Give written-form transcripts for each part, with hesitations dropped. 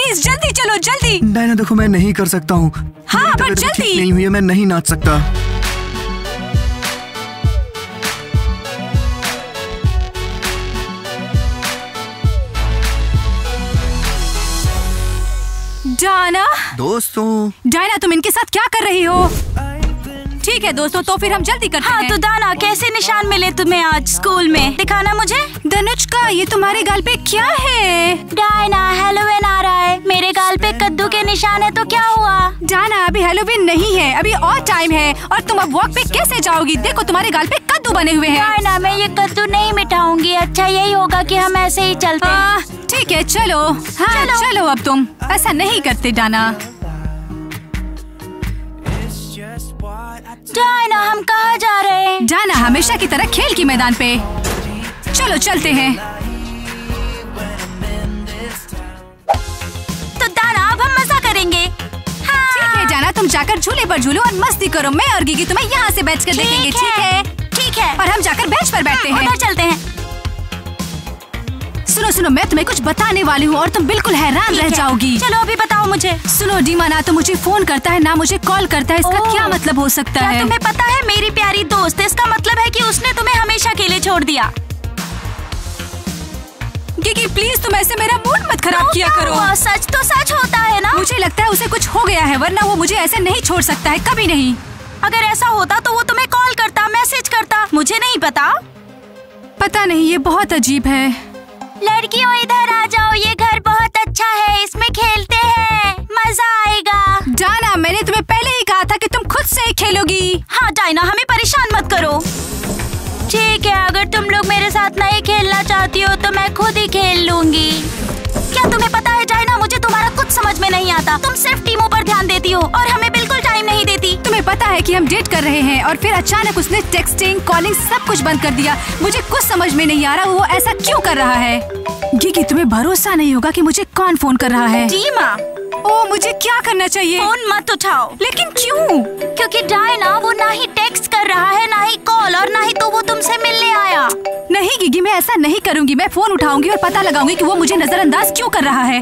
Please जल्दी चलो जल्दी। डायना देखो मैं नहीं कर सकता हूँ। हाँ पर जल्दी। नहीं हुई है, मैं नहीं नाच सकता। डायना दोस्तों, डायना तुम इनके साथ क्या कर रही हो? ठीक है दोस्तों, तो फिर हम जल्दी करते हैं। हाँ तो डायना, कैसे निशान मिले तुम्हें आज स्कूल में? दिखाना मुझे। दनुष्का, ये तुम्हारे गाल पे क्या है? डायना, हैलोवीन आ रहा है, मेरे गाल पे कद्दू के निशान है तो क्या हुआ? डायना, अभी हैलोवीन नहीं है, अभी और टाइम है। और तुम अब वॉक पे कैसे जाओगी? देखो तुम्हारे गाल पे कद्दू बने हुए हैं। डायना, मैं ये कद्दू नहीं मिटाऊंगी। अच्छा यही होगा कि हम ऐसे ही चलते हैं। ठीक है चलो। हाँ चलो अब तुम ऐसा नहीं करते डायना। डायना, हम कहाँ जा रहे हैं? डायना, हमेशा की तरह खेल के मैदान पे। चलो चलते हैं। तो डायना, अब हम मजा करेंगे। हाँ। ठीक है डायना, तुम जाकर झूले पर झूलो और मस्ती करो। मैं और गिगी तुम्हें यहाँ से बैठ कर देखेंगे। ठीक है? ठीक है। और हम जाकर बेंच पर बैठते हैं। उधर चलते हैं। सुनो सुनो, मैं तुम्हें कुछ बताने वाली हूँ और तुम बिल्कुल हैरान रह जाओगी। चलो अभी बताओ मुझे। सुनो डीमा, ना तो मुझे फोन करता है ना मुझे कॉल करता है। इसका क्या मतलब हो सकता है? तुम्हें पता है मेरी प्यारी दोस्त, इसका मतलब है कि उसने तुम्हें हमेशा के लिए छोड़ दिया। गिगी प्लीज तुम ऐसे मेरा मूड मत खराब किया करो। सच तो सच होता है ना। मुझे लगता है उसे कुछ हो गया है, वरना वो मुझे ऐसे नहीं छोड़ सकता है, कभी नहीं। अगर ऐसा होता तो वो तुम्हें कॉल करता, मैसेज करता। मुझे नहीं पता। पता नहीं, ये बहुत अजीब है। लड़कियों इधर आ जाओ, ये घर बहुत अच्छा है, इसमें खेलते हैं, मजा आएगा। डायना, मैंने तुम्हें पहले ही कहा था कि तुम खुद से ही खेलोगी। हाँ डायना, हमें परेशान मत करो। ठीक है, अगर तुम लोग मेरे साथ नहीं खेलना चाहती हो तो मैं खुद ही खेल लूंगी। क्या तुम्हें पता है डायना, मुझे तुम्हारा कुछ समझ में नहीं आता। तुम सिर्फ टीमों पर ध्यान देती हो और हमें बिल्कुल टाइम नहीं देती। तुम्हें पता है कि हम डेट कर रहे हैं और फिर अचानक उसने टेक्सटिंग, कॉलिंग सब कुछ बंद कर दिया। मुझे कुछ समझ में नहीं आ रहा वो ऐसा क्यों कर रहा है। गिगी, तुम्हें भरोसा नहीं होगा कि मुझे कौन फोन कर रहा है। डीमा, ओ मुझे क्या करना चाहिए? फोन मत उठाओ। लेकिन क्यों? क्योंकि डायना, वो ना ही टेक्स्ट कर रहा है, ना ही कॉल, और ना ही तो वो तुमसे मिलने आया। नहीं गिगी, मैं ऐसा नहीं करूँगी। मैं फोन उठाऊंगी और पता लगाऊंगी कि वो मुझे नजरअंदाज क्यों कर रहा है।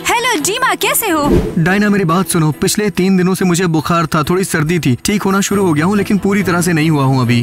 हेलो डीमा, कैसे हो? डायना मेरी बात सुनो, पिछले 3 दिनों से मुझे बुखार था, थोड़ी सर्दी थी, ठीक होना शुरू हो गया हूँ लेकिन पूरी तरह से नहीं हुआ हूँ अभी।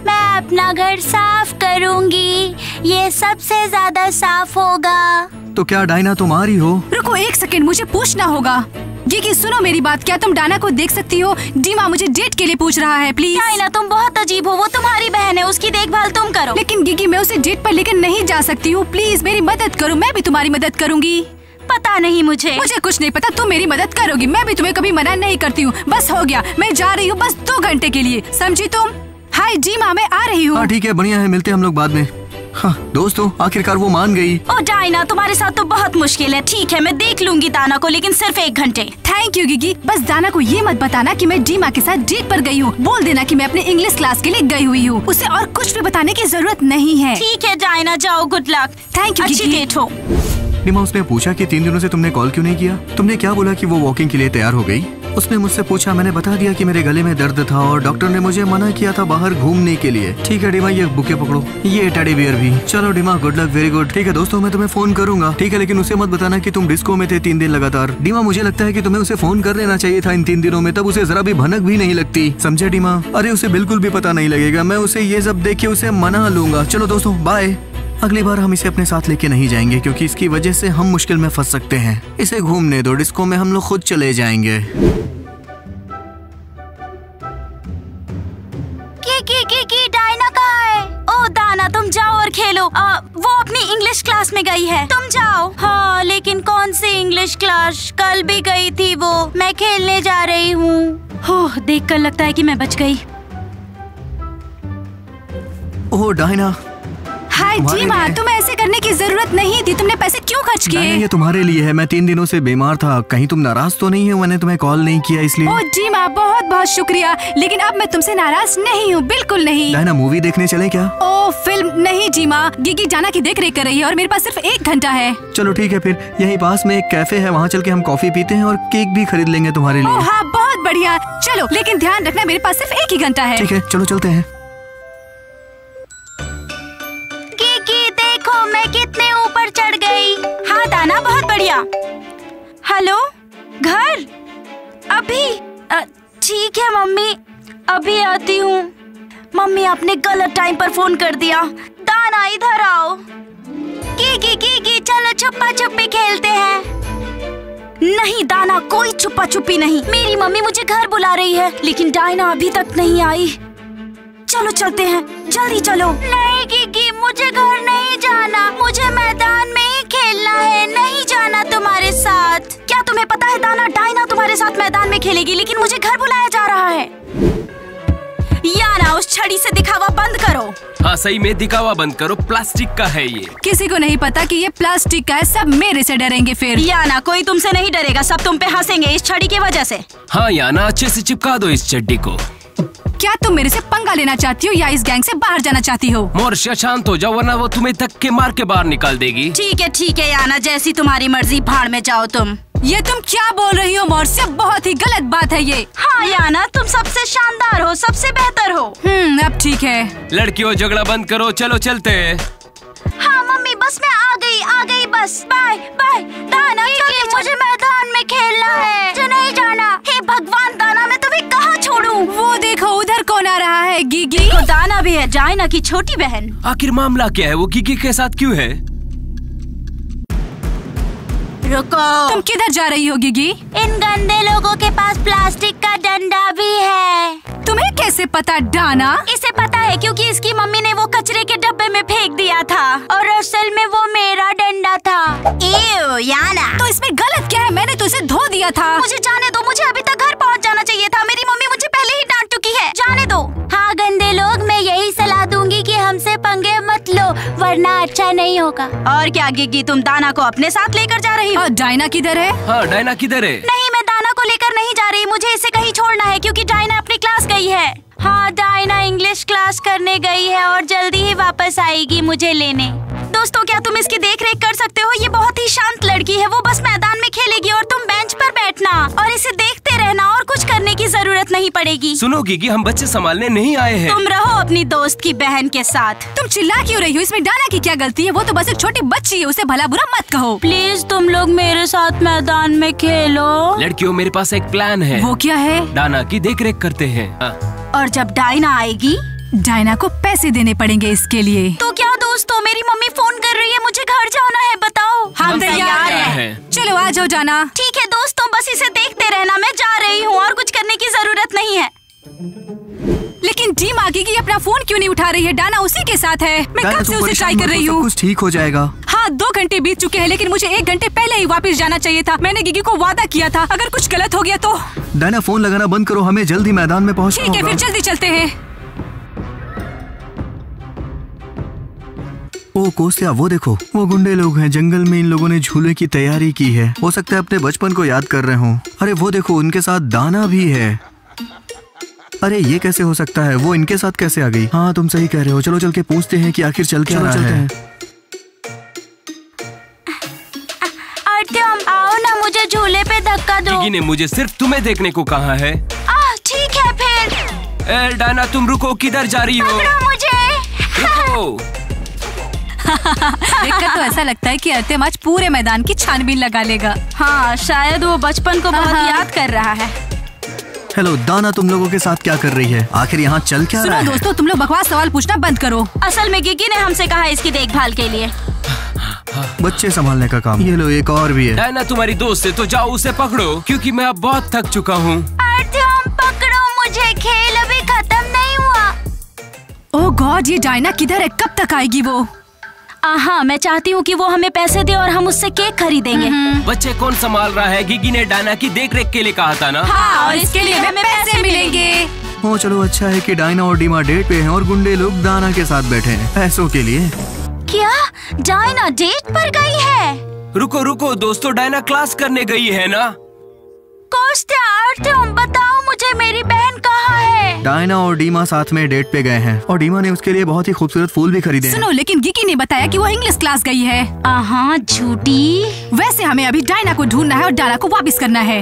मैं अपना घर साफ करूँगी, ये सबसे ज्यादा साफ होगा। तो क्या डायना तुम आ रही हो? रुको एक सेकंड, मुझे पूछना होगा। गिगी सुनो मेरी बात, क्या तुम डायना को देख सकती हो? डीमा मुझे डेट के लिए पूछ रहा है, प्लीज। डायना, तुम बहुत अजीब हो, वो तुम्हारी बहन है, उसकी देखभाल तुम करो। लेकिन गिगी, मैं उसे डेट पर लेकर नहीं जा सकती हूँ, प्लीज मेरी मदद करो। मैं भी तुम्हारी मदद करूँगी। पता नहीं मुझे कुछ नहीं पता, तुम मेरी मदद करोगी। मैं भी तुम्हें कभी मना नहीं करती हूँ। बस हो गया, मैं जा रही हूँ बस 2 घंटे के लिए, समझी तुम? हाय डीमा, मैं आ रही हूँ। हाँ ठीक है, बढ़िया है, मिलते हैं हम लोग बाद में। हाँ दोस्तों, आखिरकार वो मान गई। ओ डायना, तुम्हारे साथ तो बहुत मुश्किल है। ठीक है, मैं देख लूंगी दाना को, लेकिन सिर्फ 1 घंटे। Thank you Gigi. बस दाना को ये मत बताना कि मैं डीमा के साथ डेट पर गई हूँ। बोल देना कि मैं अपने इंग्लिश क्लास के लिए गई हुई हूँ। उसे और कुछ भी बताने की जरूरत नहीं है। ठीक है डायना, जाओ, गुड लक। थैंक यू अच्छी डेट हो। डीमा, उसने पूछा कि 3 दिनों से तुमने कॉल क्यों नहीं किया? तुमने क्या बोला कि वो वॉकिंग के लिए तैयार हो गई? उसने मुझसे पूछा, मैंने बता दिया कि मेरे गले में दर्द था और डॉक्टर ने मुझे मना किया था बाहर घूमने के लिए। ठीक है डीमा, ये बुके पकड़ो, ये टेडी बियर भी। चलो डीमा, गुड लक, वेरी गुड। ठीक है दोस्तों, मैं तुम्हें फोन करूंगा। ठीक है, लेकिन उसे मत बताना कि तुम डिस्को में थे 3 दिन लगातार। डीमा, मुझे लगता है कि तुम्हें उसे फोन कर लेना चाहिए था इन 3 दिनों में, तब उसे जरा भी भनक भी नहीं लगती, समझे डीमा? अरे उसे बिल्कुल भी पता नहीं लगेगा, मैं उसे ये सब देख के उसे मना लूंगा। चलो दोस्तों, बाय। अगली बार हम इसे अपने साथ लेके नहीं जाएंगे क्योंकि इसकी वजह से हम मुश्किल में फंस सकते हैं। इसे घूमने दो, डिस्को में हम लोग खुद चले जाएंगे। की डायना कहाँ है? ओ दाना, तुम जाओ और खेलो। वो अपनी इंग्लिश क्लास में गई है, तुम जाओ। हाँ, लेकिन कौन सी इंग्लिश क्लास? कल भी गई थी वो। मैं खेलने जा रही हूँ। देखकर लगता है कि मैं बच गई। ओह डायना, हाय डीमा, तुम्हें ऐसे करने की जरूरत नहीं थी। तुमने पैसे क्यों खर्च किए? ये तुम्हारे लिए है, मैं 3 दिनों से बीमार था। कहीं तुम नाराज तो नहीं हो? मैंने तुम्हें कॉल नहीं किया इसलिए। ओह डीमा, बहुत बहुत शुक्रिया, लेकिन अब मैं तुमसे नाराज नहीं हूँ, बिल्कुल नहीं। डायना, मूवी देखने चले क्या? ओह फिल्म नहीं डीमा, गिगी डायना की देख रेख कर रही है और मेरे पास सिर्फ 1 घंटा है। चलो ठीक है, फिर यहीं पास में एक कैफे है, वहाँ चल के हम कॉफी पीते हैं और केक भी खरीद लेंगे तुम्हारे लिए। ओह हाँ, बहुत बढ़िया। चलो, लेकिन ध्यान रखना मेरे पास सिर्फ 1 ही घंटा है। ठीक है, चलो चलते हैं। देखो मैं कितने ऊपर चढ़ गई। हाँ दाना, बहुत बढ़िया। हेलो, घर? अभी? ठीक है मम्मी, अभी आती हूँ। मम्मी आपने गलत टाइम पर फोन कर दिया। दाना इधर आओ। कीकी चलो छुपा छुपी खेलते हैं। नहीं दाना, कोई छुपा छुपी नहीं। मेरी मम्मी मुझे घर बुला रही है, लेकिन डायना अभी तक नहीं आई। चलो चलते हैं, जल्दी चलो। नहीं कीकी, मुझे घर नहीं जाना, मुझे मैदान में ही खेलना है, नहीं जाना तुम्हारे साथ। क्या तुम्हें पता है दाना, डायना तुम्हारे साथ मैदान में खेलेगी, लेकिन मुझे घर बुलाया जा रहा है। याना, उस छड़ी से दिखावा बंद करो। हाँ सही में दिखावा बंद करो, प्लास्टिक का है ये। किसी को नहीं पता कि ये प्लास्टिक का है, सब मेरे से डरेंगे फिर। याना, कोई तुमसे नहीं डरेगा, सब तुम पे हंसेंगे इस छड़ी की वजह से। हाँ याना, अच्छे से चिपका दो इस चड्डी को। क्या तुम मेरे से पंगा लेना चाहती हो या इस गैंग से बाहर जाना चाहती हो? मोर्शिया शांत हो जाओ, वरना वो तुम्हें धक्के मार के बाहर निकाल देगी। ठीक है याना, जैसी तुम्हारी मर्जी, भाड़ में जाओ तुम। ये तुम क्या बोल रही हो मोर्शिया? बहुत ही गलत बात है ये। हाँ याना, तुम सबसे शानदार हो, सबसे बेहतर हो। अब ठीक है। लड़कियों झगड़ा बंद करो, चलो चलते हैं। हाँ मम्मी, बस मैं आ गई बस। Bye bye. दाना चलो, मुझे मैदान में खेलना है, मुझे नहीं जाना। हे भगवान दाना, मैं तुम्हें कहाँ छोड़ूं? वो देखो उधर कौन आ रहा है। गिगी। तो दाना भी है, डायना की छोटी बहन। आखिर मामला क्या है? वो गिगी के साथ क्यों है? रुको, तुम किधर जा रही हो गिगी? इन गंदे लोगों के पास प्लास्टिक का डंडा भी है। तुम्हें कैसे पता डाना? इसे पता है क्योंकि इसकी मम्मी ने वो कचरे के डब्बे में फेंक दिया था, और असल में वो मेरा डंडा था। एव, याना। तो इसमें गलत क्या है? मैंने तो इसे धो दिया था। मुझे जाने दो, मुझे अभी तक घर पहुंच जाना चाहिए था। मेरी मम्मी मुझे पहले ही डांट चुकी है, जाने दो। हाँ गंदे लोग, मैं यही सलाह दूंगी कि हमसे पंगे मत लो, वरना अच्छा नहीं होगा। और क्या गिगी, तुम दाना को अपने साथ लेकर जा रही हो? डायना किधर है? हाँ डायना किधर है? नहीं, मैं दाना को लेकर नहीं जा रही, मुझे इसे कहीं छोड़ना है क्योंकि डायना अपनी क्लास गई है। हाँ, डायना इंग्लिश क्लास करने गई है और जल्दी ही वापस आएगी मुझे लेने। दोस्तों, क्या तुम इसकी देख रेख कर सकते हो? ये बहुत ही शांत लड़की है, वो बस मैदान में खेलेगी और तुम बेंच पर बैठना और इसे देखते रहना, और कुछ करने की जरूरत नहीं पड़ेगी। सुनो गिगी, हम बच्चे संभालने नहीं आए हैं। तुम रहो अपनी दोस्त की बहन के साथ। तुम चिल्ला क्यों रही हो? इसमें डाना की क्या गलती है? वो तो बस एक छोटी बच्ची है, उसे भला बुरा मत कहो। प्लीज तुम लोग मेरे साथ मैदान में खेलो। लड़कियों, मेरे पास एक प्लान है। वो क्या है? डायना की देख रेख करते हैं। और जब डायना आएगी, डायना को पैसे देने पड़ेंगे इसके लिए। तो क्या दोस्तों, मेरी मम्मी फोन कर रही है, मुझे घर जाना है, बताओ। हम तैयार हैं। चलो आ जाओ जाना। ठीक है दोस्तों, बस इसे देखते रहना, मैं जा रही हूँ और कुछ करने की जरूरत नहीं है। लेकिन टीम आगे की अपना फोन क्यों नहीं उठा रही है? डाना उसी के साथ है, मैं कब से उसे ट्राई कर रही हूँ। कुछ ठीक हो जाएगा। हाँ, 2 घंटे बीत चुके हैं, लेकिन मुझे 1 घंटे पहले ही वापस जाना चाहिए था। मैंने गिगी को वादा किया था, अगर कुछ गलत हो गया तो। डायना, फोन लगाना बंद करो, हमें जल्दी मैदान में पहुंचना ठीक है, होगा। फिर जल्दी चलते हैं। ओ कोस्या, वो देखो, वो गुंडे लोग हैं। जंगल में इन लोगों ने झूले की तैयारी की है, हो सकता है अपने बचपन को याद कर रहे हो। अरे वो देखो, उनके साथ दाना भी है। अरे ये कैसे हो सकता है? वो इनके साथ कैसे आ गई? हाँ तुम सही कह रहे हो, चलो चल के पूछते हैं कि आखिर चल क्या रहा है। अर्त्यम, आओ ना, मुझे झूले पे धक्का दो। गिगी ने मुझे सिर्फ तुम्हें देखने को कहा है। ठीक है फिर। डायना, तुम रुको, किधर जा रही हो? पकड़ो मुझे। रुको। देखकर तो ऐसा लगता है कि अर्त्यम आज पूरे मैदान की छानबीन लगा लेगा। हाँ, शायद वो बचपन को बहुत याद कर रहा है। हेलो दाना, तुम लोगों के साथ क्या कर रही है? आखिर यहाँ चल क्या रहा है? सुनो दोस्तों, तुम लोग बकवास सवाल पूछना बंद करो। असल में गिगी ने हमसे कहा इसकी देखभाल के लिए। बच्चे संभालने का काम। ये लो, एक और भी है। डायना तुम्हारी दोस्त है, तो जाओ उसे पकड़ो, क्योंकि मैं अब बहुत थक चुका हूँ। अर्त्यम, पकड़ो मुझे, खेल अभी खत्म नहीं हुआ। ओह गॉड, ये डायना किधर है? कब तक आएगी वो? हाँ, मैं चाहती हूँ कि वो हमें पैसे दे और हम उससे केक खरीदेंगे। बच्चे कौन संभाल रहा है? गिगी ने डायना की देख रेख के लिए कहा था ना। हाँ, और इसके लिए हमें पैसे मिलेंगे। ओ चलो, अच्छा है कि डायना और डीमा डेट पे हैं और गुंडे लोग दाना के साथ बैठे हैं पैसों के लिए। क्या डायना डेट पर गई है? रुको रुको दोस्तों, डायना क्लास करने गई है ना। कोस्टा, अर्त्यम, बताओ मुझे मेरी बहन कहाँ है? डायना और डीमा साथ में डेट पे गए हैं और डीमा ने उसके लिए बहुत ही खूबसूरत फूल भी खरीदे हैं। सुनो, लेकिन गिगी ने बताया कि वो इंग्लिश क्लास गई है। हाँ, झूठी। वैसे हमें अभी डायना को ढूंढना है और डायना को वापस करना है।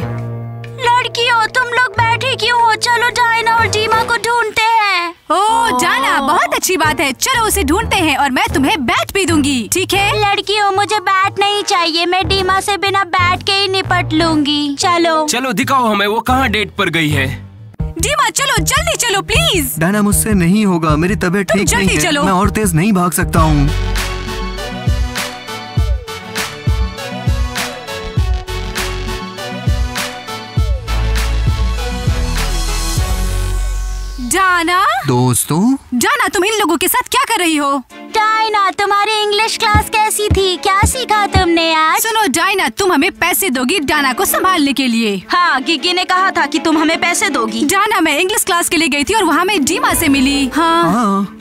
लड़कियों, तुम लोग बैठ बैठे क्यों हो? चलो डायना और डीमा को ढूंढते हैं। ओह जाना, बहुत अच्छी बात है। चलो उसे ढूंढते हैं और मैं तुम्हें बैट भी दूंगी, ठीक है? लड़कियों, मुझे बैट नहीं चाहिए। मैं डीमा से बिना बैट के ही निपट लूंगी। चलो चलो दिखाओ हमें वो कहाँ डेट पर गई है। डीमा चलो, जल्दी चलो प्लीज। डायना मुझसे नहीं होगा, मेरी तबीयत तुम ठीक जल्दी नहीं है। चलो। मैं और तेज नहीं भाग सकता हूँ। डायना, दोस्तों, डायना तुम इन लोगों के साथ क्या कर रही हो? डायना, तुम्हारी इंग्लिश क्लास कैसी थी? क्या सीखा तुमने आज? सुनो डायना, तुम हमें पैसे दोगी डायना को संभालने के लिए। हाँ, गिगी ने कहा था कि तुम हमें पैसे दोगी। डायना, मैं इंग्लिश क्लास के लिए गई थी और वहाँ मैं डीमा से मिली। हाँ हाँ।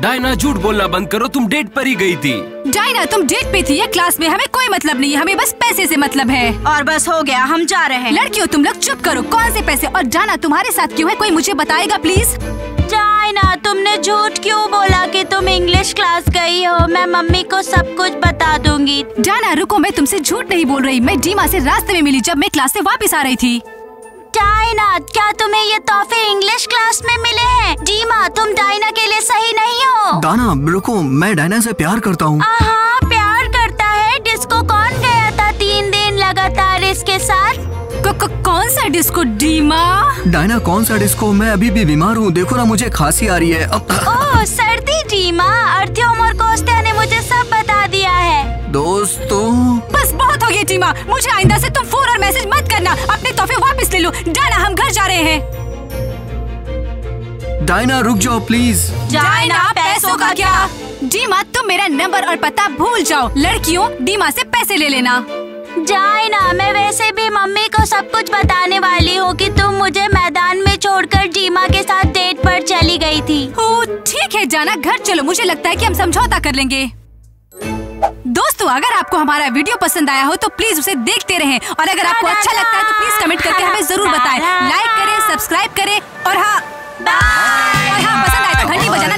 डायना झूठ बोलना बंद करो, तुम डेट पर ही गई थी। डायना, तुम डेट पे थी या क्लास में, हमें कोई मतलब नहीं है, हमें बस पैसे से मतलब है। और बस हो गया, हम जा रहे हैं। लड़कियों तुम लोग चुप करो, कौन से पैसे? और डायना तुम्हारे साथ क्यों है, कोई मुझे बताएगा प्लीज? डायना, तुमने झूठ क्यों बोला कि तुम इंग्लिश क्लास गई हो? मैं मम्मी को सब कुछ बता दूंगी। डायना रुको, मैं तुमसे झूठ नहीं बोल रही। मैं डीमा से रास्ते में मिली जब मैं क्लास से वापस आ रही थी। डायना, क्या तुम्हें ये तोहफे इंग्लिश क्लास में मिले हैं? डीमा, तुम डायना के लिए सही नहीं हो। डायना रुको, मैं डायना से प्यार करता हूँ। हाँ, प्यार करता है। डिस्को कौन गया था 3 दिन लगातार इसके साथ? कौन सा डिस्को डीमा? डायना कौन सा डिस्को? मैं अभी भी बीमार हूँ, देखो ना मुझे खांसी आ रही है। ओह सर्दी डीमा, अर्थ्योम और कोस्टिया ने मुझे सब बता दिया है। दोस्तों, बस बहुत हो गया डीमा, मुझे आइंदा से तुम फोन और मैसेज मत करना। अपने तोहफे वापस ले लो। डायना, हम घर जा रहे हैं। डायना रुक जाओ प्लीज। डायना, पैसों का क्या? डीमा, तुम मेरा नंबर और पता भूल जाओ। लड़कियों, डीमा से पैसे ले लेना। डायना, मैं वैसे भी मम्मी को सब कुछ बताने वाली हूँ कि तुम मुझे मैदान में छोड़कर डीमा के साथ डेट पर चली गई थी। ओह ठीक है जाना, घर चलो। मुझे लगता है कि हम समझौता कर लेंगे। दोस्तों, अगर आपको हमारा वीडियो पसंद आया हो तो प्लीज उसे देखते रहें, और अगर आपको अच्छा लगता है तो प्लीज कमेंट करके हमें जरूर बताएं। लाइक करें, सब्सक्राइब करें, और हाँ पसंद आए तो घंटी बजाना